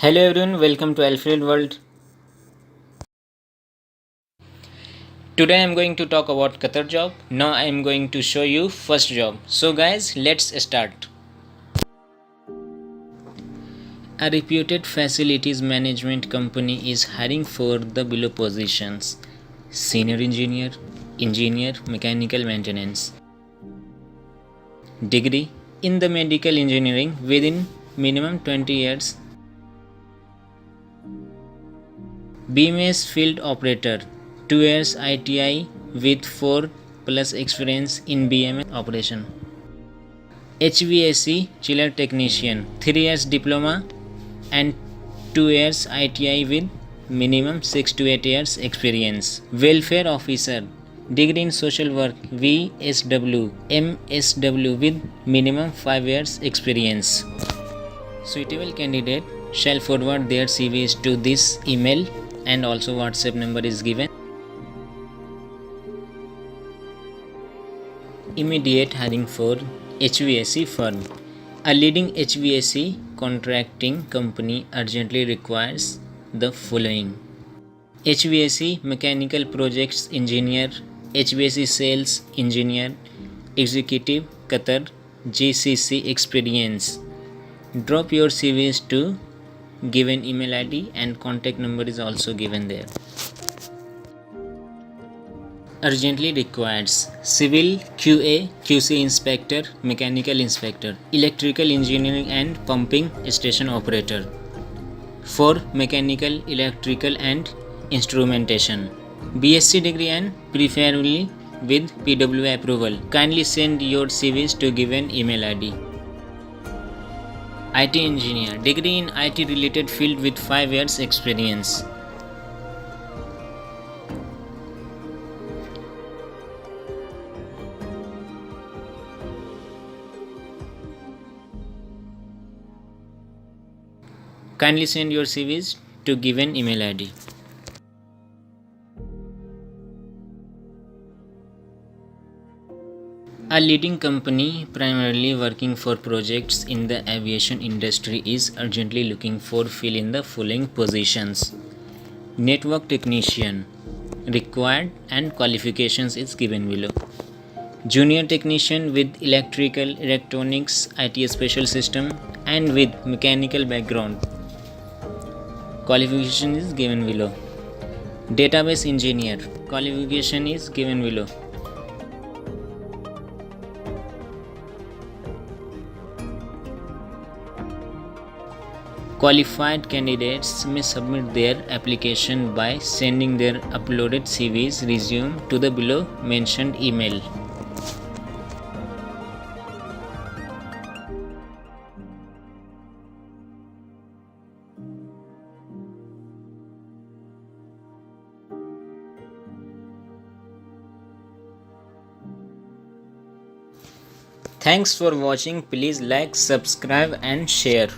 Hello everyone, welcome to Alfred World. Today I am going to talk about Qatar job. Now I am going to show you first job. So guys, let's start. A reputed facilities management company is hiring for the below positions: senior engineer, mechanical maintenance. Degree in the medical engineering within minimum 20 years. BMS field operator, 2 years ITI with 4 plus experience in BMS operation. HVAC chiller technician, 3 years diploma and 2 years ITI with minimum 6 to 8 years experience. Welfare officer, degree in social work, VSW, MSW with minimum 5 years experience. Suitable candidate shall forward their CVs to this email, and also WhatsApp number is given. Immediate hiring for HVAC firm. A leading HVAC contracting company urgently requires the following: HVAC mechanical projects engineer, HVAC sales engineer, executive Qatar, GCC experience. Drop your CVs to given email ID and contact number is also given there. Urgently requires civil QA, QC inspector, mechanical inspector, electrical engineering and pumping station operator. For mechanical, electrical and instrumentation. BSc degree and preferably with PWA approval. Kindly send your CVs to given email ID. IT engineer, degree in IT related field with 5 years experience. Kindly send your CVs to given email ID. A leading company primarily working for projects in the aviation industry is urgently looking for fill in the following positions: network technician required and qualifications is given below. Junior technician with electrical, electronics, IT special system and with mechanical background. Qualification is given below. Database engineer, qualification is given below. Qualified candidates may submit their application by sending their uploaded CVs resume to the below mentioned email. Thanks for watching. Please like, subscribe and share.